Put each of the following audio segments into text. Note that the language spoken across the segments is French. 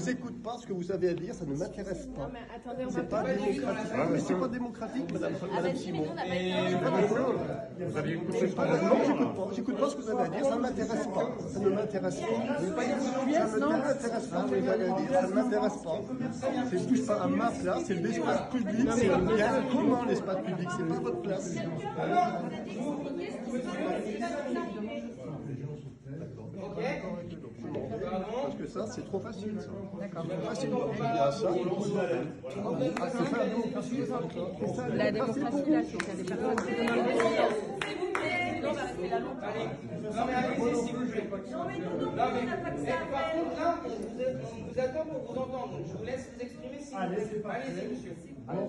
vous écoute pas, ce que vous avez à dire, ça ne m'intéresse pas. Non, mais attendez, on va C'est pas démocratique. Mais c'est pas démocratique, madame Simon. Vous aviez écouté Non, j'écoute pas ce que vous avez à dire, ça ne m'intéresse pas. Ça ne m'intéresse pas. Ça ne m'intéresse pas, ce que vous avez à dire, ça ne m'intéresse pas. C'est touche pas à ma place, c'est l'espace public, c'est le bien. Comment l'espace public? C'est pas votre place. Parce que ça, c'est trop facile, ça. D'accord. Facile. Il y a ça. La démocratie, là, c'est qu'il y a des personnes qui demandent des Non, mais restez là longtemps. Non, mais allez-y, s'il vous plaît. Non, mais nous, on n'a pas que ça à faire. Par contre, là, on vous attend pour vous entendre. Donc, je vous laisse vous exprimer si vous voulez. Allez-y, monsieur. Bon,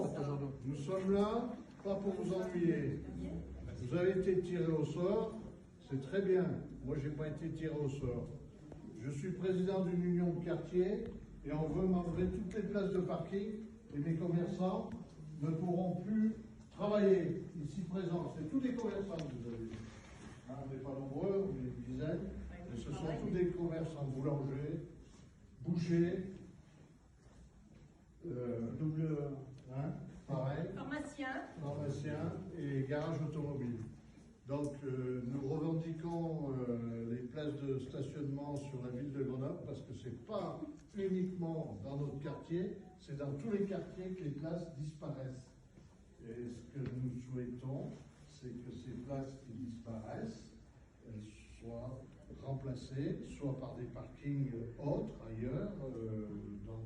nous sommes là, pas pour vous ennuyer. Vous avez été tiré au sort, c'est très bien. Moi, je n'ai pas été tiré au sort. Je suis président d'une union de quartier et on veut m'enlever toutes les places de parking et mes commerçants ne pourront plus travailler ici présents. C'est tous les commerçants que vous avez dit. On n'est pas nombreux, on est une dizaine, mais ce sont tous des commerçants boulangers, bouchers, pareil, pharmaciens et garages automobiles. Donc nous revendiquons les places de stationnement sur la ville de Grenoble parce que ce n'est pas uniquement dans notre quartier, c'est dans tous les quartiers que les places disparaissent. Et ce que nous souhaitons, c'est que ces places qui disparaissent, elles soient remplacées soit par des parkings autres, ailleurs, dans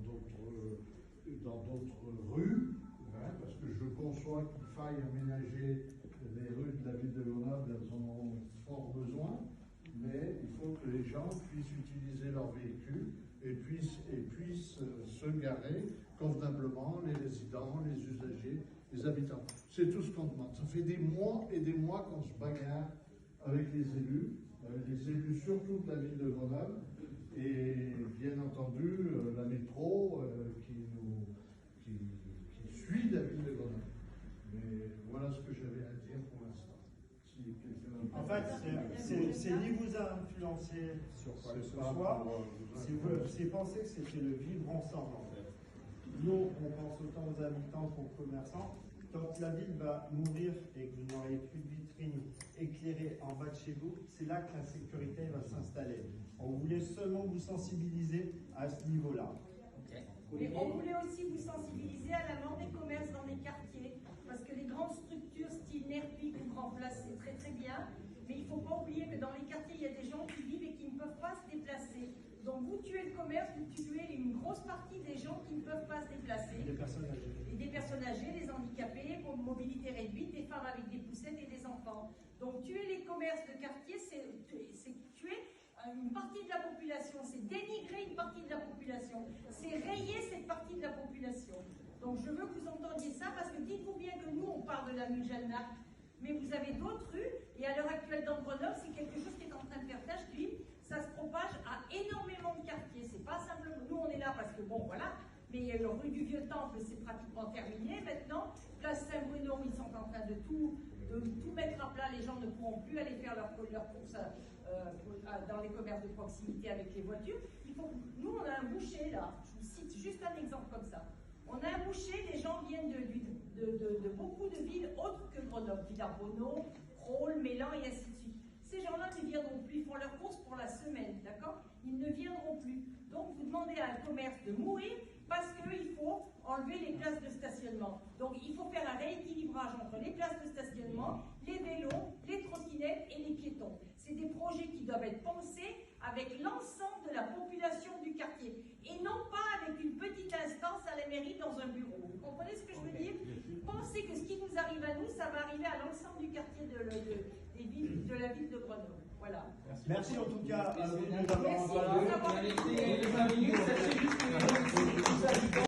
d'autres rues, parce que je conçois qu'il faille aménager les rues de la ville de Grenoble, elles en ont fort besoin, mais il faut que les gens puissent utiliser leur véhicule et puissent se garer convenablement, les résidents, les usagers, les habitants. C'est tout ce qu'on demande. Ça fait des mois et des mois qu'on se bagarre avec les élus surtout de la ville de Grenoble, et bien entendu la métro qui suit la ville de Grenoble. Mais voilà ce que j'avais à dire pour l'instant. Si en fait, c'est ni vous a influencé sur quoi que ce soit, c'est penser que c'était le vivre ensemble en fait. Nous, on pense autant aux habitants qu'aux commerçants. Quand la ville va mourir et que vous n'aurez plus de vitrines éclairées en bas de chez vous, c'est là que la sécurité va s'installer. On voulait seulement vous sensibiliser à ce niveau-là. Mais on voulait aussi vous sensibiliser à la mort des commerces dans les quartiers, parce que les grandes structures style Nerpic ou Grand Place, c'est très très bien, mais il ne faut pas oublier que dans les quartiers, il y a des gens qui vivent et qui ne peuvent pas se déplacer. Donc vous tuez le commerce, vous tuez une grosse partie des gens qui ne peuvent pas se déplacer. Des personnes âgées. Et des personnes âgées, des handicapés, pour mobilité réduite, des femmes avec des poussettes et des enfants. Donc tuer les commerces de quartier, c'est tuer une partie de la population, c'est dénigrer une partie de la population, c'est rayer cette partie de la population. Donc je veux que vous entendiez ça, parce que dites-vous bien que nous, on parle de la rue Jeanne d'Arc, mais vous avez d'autres rues, et à l'heure actuelle dans Grenoble, c'est quelque chose qui est en train de faire tache d'huile, ça se propage à énormément de quartiers, c'est pas simplement, nous on est là parce que bon voilà, mais la rue du Vieux-Temple, c'est pratiquement terminé maintenant, place Saint-Bruno, ils sont en train de tout mettre à plat, les gens ne pourront plus aller faire leurs courses dans les commerces de proximité avec les voitures. Nous, on a un boucher là, je vous cite juste un exemple comme ça. On a un boucher, les gens viennent de beaucoup de villes autres que Grenoble, Villarbonneau, Crolles, Mélan et ainsi de suite. Ces gens-là ne viendront plus, ils font leurs courses pour la semaine, d'accord? Ils ne viendront plus. Donc vous demandez à un commerce de mourir parce qu'il faut enlever les places de stationnement. Donc il faut faire un rééquilibrage entre les places de stationnement, les vélos, les trottinettes et les piétons. C'est des projets qui doivent être pensés avec l'ensemble de la population du quartier et non pas avec une petite instance à la mairie dans un bureau. Vous comprenez ce que je veux dire? Pensez que ce qui nous arrive à nous, ça va arriver à l'ensemble du quartier de la ville de Grenoble. Voilà. Merci en tout cas à vous Merci de nous avoir